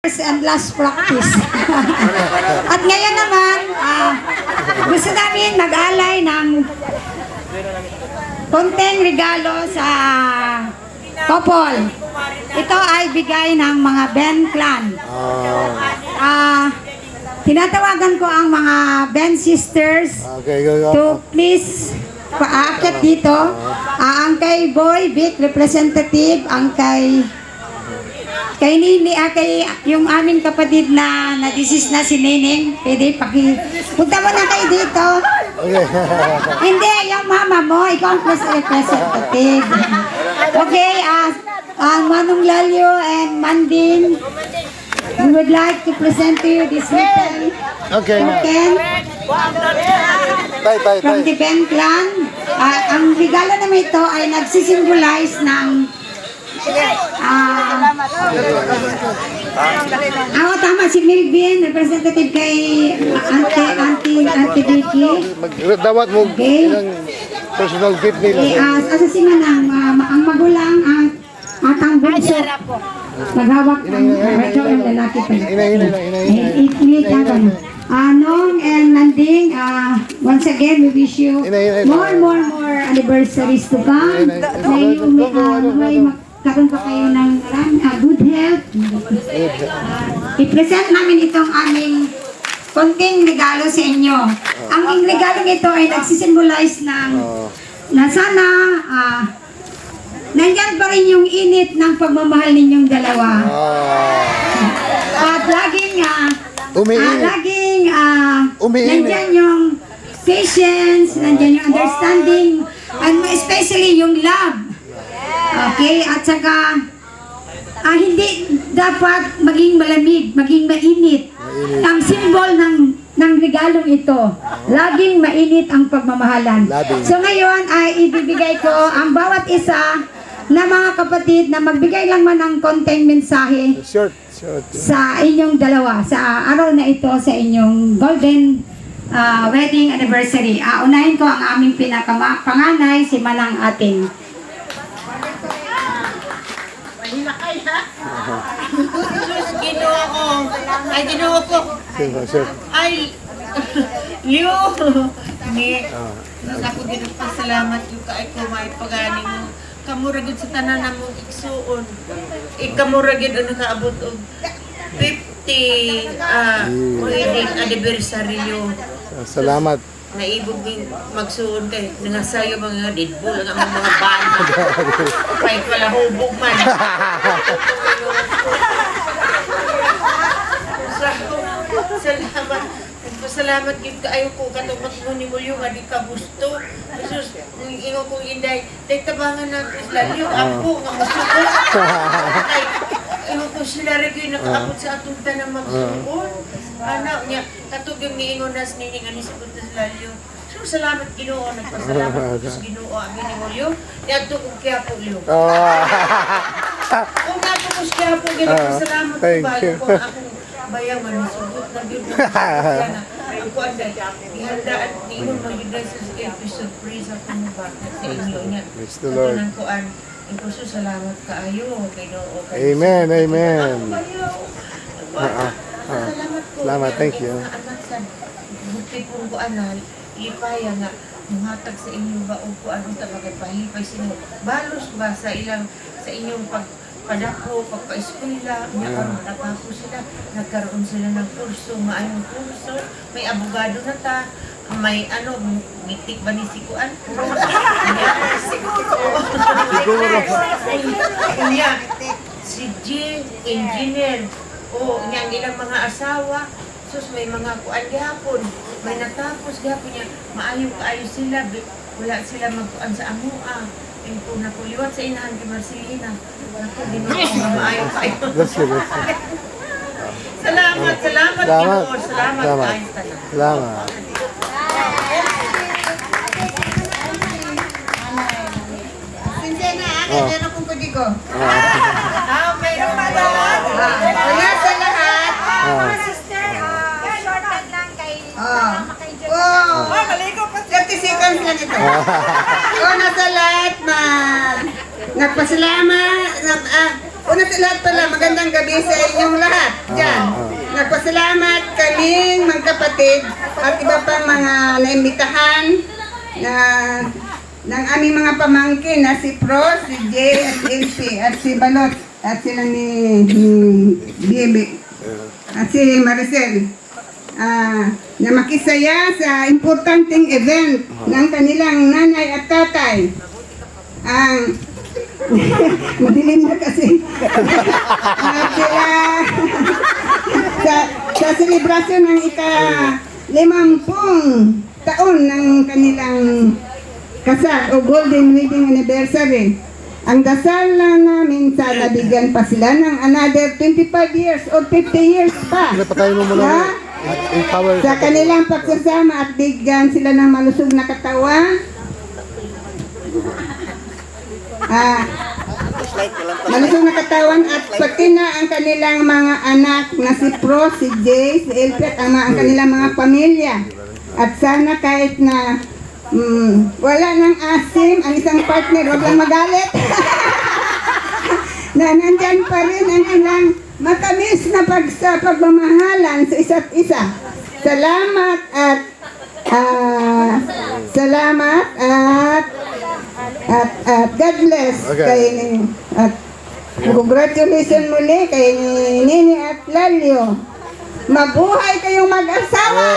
and last practice. At ngayon naman, gusto namin mag-alay ng konting regalo sa couple. Ito ay bigay ng mga Ben Clan. Tinatawagan ko ang mga Ben sisters to please paakit dito. Ang kay Boy Vic representative, ang kay Nini, kay yung aming kapatid na na-disease na si Neneng, pwede punta mo na kayo dito. Hindi, yung mama mo, ikaw ang representative. Okay, Manong Lalio and Mandin, we would like to present to you this little token from the Ben Clan. Ang regalo naman ito ay nagsisimbolize ng tama si Milvin, representative kay Auntie Vicky. Dawat mo ilang personal gift nila. Asasiman ang magulang at ang bunso. Naghawak ng ito ang lalaki pa. Nong and Nanding, once again, we wish you more anniversaries to come. May magkaroon pa kayo ng good health. I-present namin itong aming konting regalo sa inyo. Ang regalo ito ay nagsisimbolize ng na sana nandyan pa rin yung init ng pagmamahal ninyong dalawa. At laging nandyan yung patience, nandyan yung understanding, and especially yung love. Okay, at saka hindi dapat maging malamig, maging mainit. Ang simbol ng regalong ito, laging mainit ang pagmamahalan. So ngayon ay ibibigay ko ang bawat isa na mga kapatid na magbigay lang man ng konting mensahe sa inyong dalawa, sa araw na ito, sa inyong golden wedding anniversary. Unahin ko ang aming pinakapanganay, si Manang Ating. Ginoo ko. Ay, you. Ako ginagpasalamat yung kaay ko may pagani mo. Kamuragid sa tanan na mong iksuon. Ikamuragid ang nakaabot og 50 wedding anniversary yun. Salamat. Naibog din magsuon kay nangasayo mga Deadpool ang mga banda. Kay pala hubog man. Salamat. Salamat gid kaayo ko katumat mo ni Mulyo nga di ka gusto. Jesus, ingo ko inday, tabangan natin lalyo ako nga masuko. Kay ingo ko sila rin nakaabot sa atong tanang magsuon. Ana niya katug yung niingon nas nining ani sa punta sa lalyo. So salamat Ginoo, nagpasalamat sa Ginoo amin ni Mulyo. Niadto ko kaya po Leo. Kung nato ko kaya po Ginoo, salamat ko ba ako bayang manisugot na gyud na ko anday ihandaan niingon magigay sa surprise ako mo ba sa inyo niya. Praise the Lord. Ipuso salamat kaayo kay Ginoo. Amen. Salamat, thank you. Buti po ko anal, ipaya nga muhatag sa inyo ba o ko anong tagapahipay sa inyo. Balos ba sa inyong padako, pagpa-eskwela, nakapos sila, nagkaroon sila ng kurso, maayong kurso, may abogado na ta, may mitik ba ni Sikuan? Si G, engineer, niyang ilang mga asawa, may mga kuan gihapon, may natapos gihapon niya, maayong kaayo sila, wala sila magkuan sa amua. Ko napuliwat sa inahan kay Marcelina. Ako, Ginoo nga maayo kayo. Salamat Ginoo. Salamat kayo tanan. Salamat. Sinsena, meron kong kudigo. Mayroon pa ba? Kaya sa lahat, Mga sister, shortcut lang kay maligo pa 30 seconds lang ito. Una sa lahat, nagpasalamat, Una sa lahat pala, magandang gabi sa inyong lahat. Diyan. Nagpasalamat kaming magkapatid at iba pang mga naimbitahan na ng aming mga pamangkin na si Pro, si Jay, at LP, at si Balot, at sila ni Bibi, at si Maricel. Na makisaya sa importanteng event ng kanilang nanay at tatay. Ang madilim na kasi. At sila sa selebrasyon ng ika-50 taon ng kanilang kasal o golden wedding anniversary. Ang dasal na namin sana bigyan pa sila ng another 25 years or 50 years pa. Napatayin mo muna. Na, I-power. sa kanilang pagsasama at bigyan sila ng malusog na katawan. Malusog na katawan at pati na ang kanilang mga anak na si Pro, si Jay, si Elpet, ang kanilang mga pamilya. At sana kahit na wala ng asim, ang isang partner, huwag lang magalit. Na nandyan pa rin ang ilang matamis na pagmamahalan sa isa't isa. Salamat at God bless kay at congratulations muli kay Nini at Lalio. Mabuhay kayong mag-asawa!